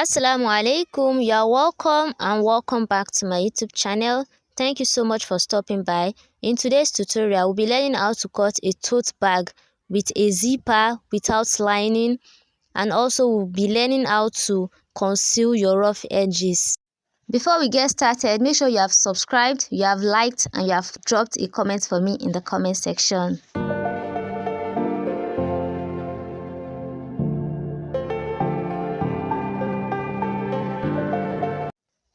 Assalamu alaikum, you're welcome and welcome back to my YouTube channel. Thank you so much for stopping by. In today's tutorial, we'll be learning how to cut a tote bag with a zipper without lining, and also we'll be learning how to conceal your rough edges. Before we get started, make sure you have subscribed, you have liked, and you have dropped a comment for me in the comment section.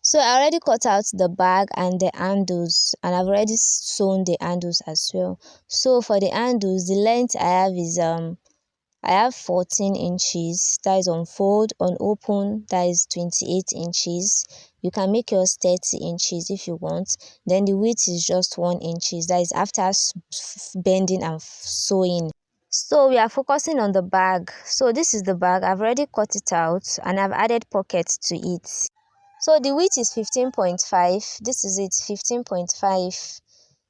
So I already cut out the bag and the handles, and I've already sewn the handles as well. So for the handles, the length I have is I have 14 inches. That is on fold. On open, that is 28 inches. You can make yours 30 inches if you want. Then the width is just 1 inch. That is after bending and sewing. So we are focusing on the bag. So this is the bag. I've already cut it out and I've added pockets to it. So the width is 15.5. This is it, 15.5.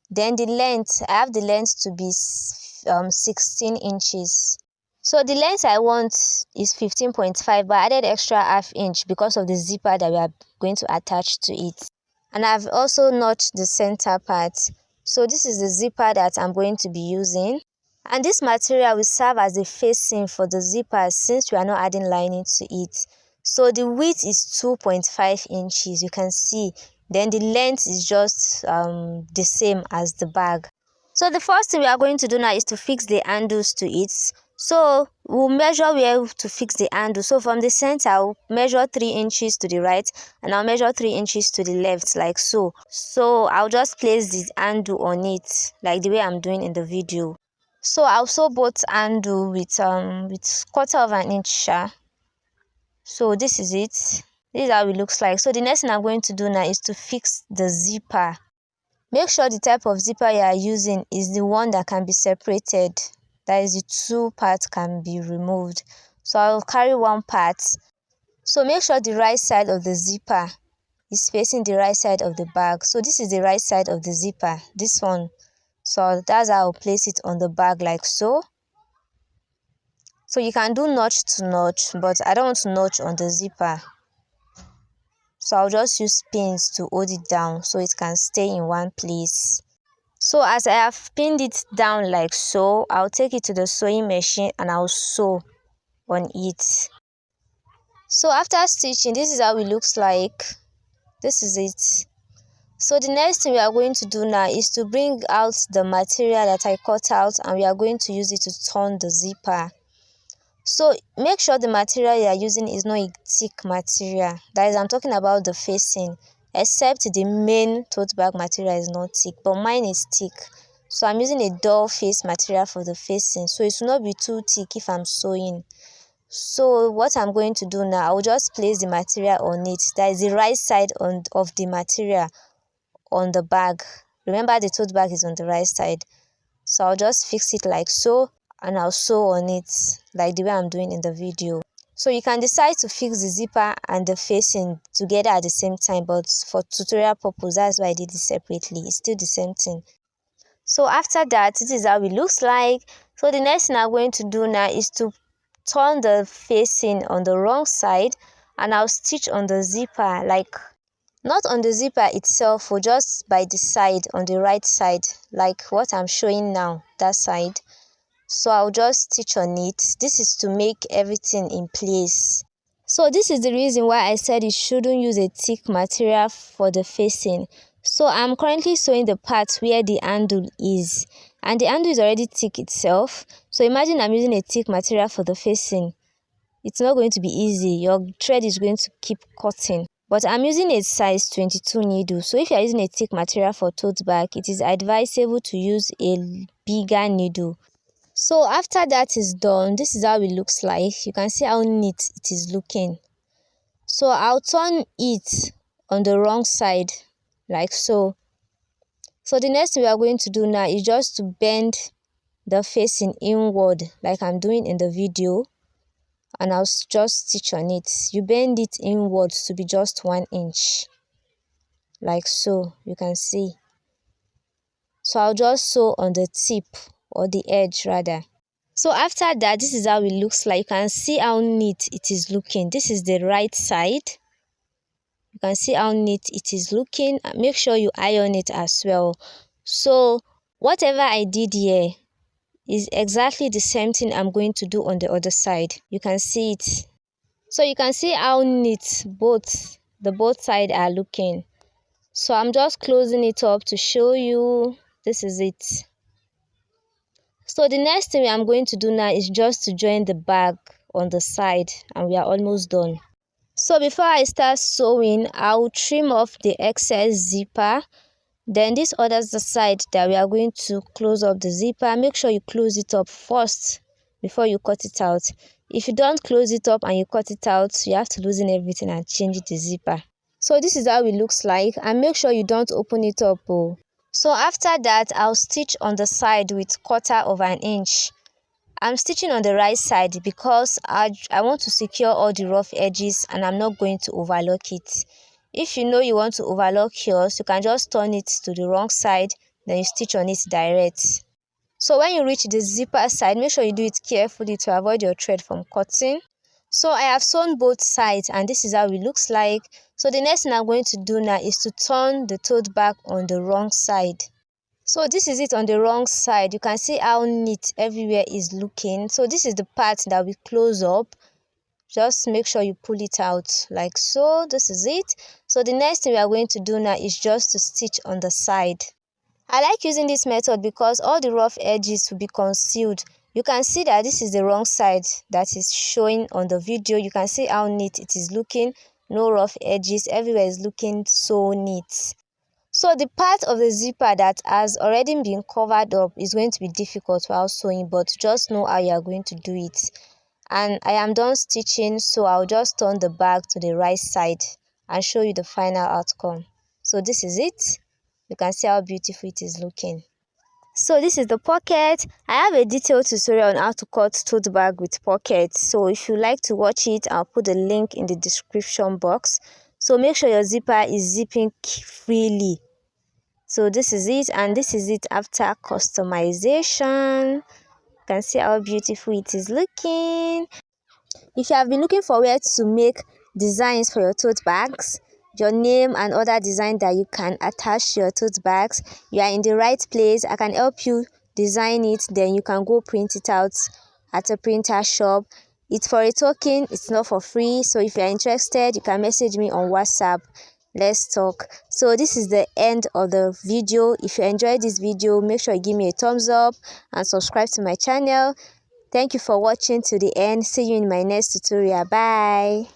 Then the length, I have the length to be 16 inches. So the length I want is 15.5, but I added extra ½ inch because of the zipper that we are going to attach to it. And I've also notched the center part. So this is the zipper that I'm going to be using. And this material will serve as a facing for the zipper since we are not adding lining to it. So the width is 2.5 inches, you can see. Then the length is just the same as the bag. So the first thing we are going to do now is to fix the handles to it. So we'll measure where to fix the handle. So from the center, I'll measure 3 inches to the right and I'll measure 3 inches to the left, like so. So I'll just place this handle on it like the way I'm doing in the video. So I'll sew both handle with 1/4 of an inch. So this is it. This is how it looks like. So the next thing I'm going to do now is to fix the zipper. Make sure the type of zipper you are using is the one that can be separated. That is, the two parts can be removed. So I'll carry one part. So make sure the right side of the zipper is facing the right side of the bag. So this is the right side of the zipper, this one. So that's how I'll place it on the bag, like so. So you can do notch to notch, but I don't want to notch on the zipper. So I'll just use pins to hold it down so it can stay in one place. So as I have pinned it down like so, I'll take it to the sewing machine and I'll sew on it. So after stitching, this is how it looks like. This is it. So the next thing we are going to do now is to bring out the material that I cut out, and we are going to use it to turn the zipper. So make sure the material you are using is not a thick material. That is, I'm talking about the facing, except the main tote bag material is not thick, but mine is thick. So I'm using a dull face material for the facing, so it will not be too thick if I'm sewing. So what I'm going to do now, I will just place the material on it. That is the right side of the material on the bag. Remember, the tote bag is on the right side. So I'll just fix it like so, and I'll sew on it like the way I'm doing in the video. So you can decide to fix the zipper and the facing together at the same time, but for tutorial purpose, that's why I did it separately. It's still the same thing. So after that, this is how it looks like. So the next thing I'm going to do now is to turn the facing on the wrong side, and I'll stitch on the zipper, like not on the zipper itself, or just by the side, on the right side, like what I'm showing now, that side. So I'll just stitch on it. This is to make everything in place. So this is the reason why I said you shouldn't use a thick material for the facing. So I'm currently sewing the part where the handle is, and the handle is already thick itself. So imagine I'm using a thick material for the facing. It's not going to be easy. Your thread is going to keep cutting. But I'm using a size 22 needle. So if you're using a thick material for tote bag, it is advisable to use a bigger needle. So after that is done, this is how it looks like. You can see how neat it is looking. So I'll turn it on the wrong side, like so. So the next thing we are going to do now is just to bend the facing inward, like I'm doing in the video. And I'll just stitch on it. You bend it inwards to be just 1 inch, like so, you can see. So I'll just sew on the tip, or the edge rather. So after that, this is how it looks like. You can see how neat it is looking. This is the right side. You can see how neat it is looking. Make sure you iron it as well. So whatever I did here is exactly the same thing I'm going to do on the other side. You can see it. So you can see how neat both sides are looking. So I'm just closing it up to show you. This is it. So the next thing I'm going to do now is just to join the bag on the side, and we are almost done. So before I start sewing, I'll trim off the excess zipper. Then this other side that we are going to close up the zipper. Make sure you close it up first before you cut it out. If you don't close it up and you cut it out, you have to loosen everything and change the zipper. So this is how it looks like, and make sure you don't open it up. So after that, I'll stitch on the side with 1/4 inch. I'm stitching on the right side because I want to secure all the rough edges and I'm not going to overlock it. If you know you want to overlock yours, you can just turn it to the wrong side, then you stitch on it direct. So when you reach the zipper side, make sure you do it carefully to avoid your thread from cutting. So I have sewn both sides and this is how it looks like. So the next thing I'm going to do now is to turn the tote bag on the wrong side. So this is it on the wrong side. You can see how neat everywhere is looking. So this is the part that we close up. Just make sure you pull it out like so. This is it. So the next thing we are going to do now is just to stitch on the side. I like using this method because all the rough edges will be concealed. You can see that this is the wrong side that is showing on the video. You can see how neat it is looking. No rough edges. Everywhere is looking so neat. So the part of the zipper that has already been covered up is going to be difficult while sewing, but just know how you are going to do it. And I am done stitching, so I'll just turn the bag to the right side and show you the final outcome. So this is it. You can see how beautiful it is looking. So this is the pocket. I have a detailed tutorial on how to cut tote bag with pockets. So if you like to watch it, I'll put the link in the description box. So make sure your zipper is zipping freely. So this is it, and this is it after customization. You can see how beautiful it is looking. If you have been looking for where to make designs for your tote bags, your name and other design that you can attach to your tote bags, you are in the right place. I can help you design it, then you can go print it out at a printer shop. It's for a token, it's not for free. So if you're interested, you can message me on WhatsApp. Let's talk. So this is the end of the video. If you enjoyed this video, make sure you give me a thumbs up and subscribe to my channel. Thank you for watching to the end. See you in my next tutorial. Bye.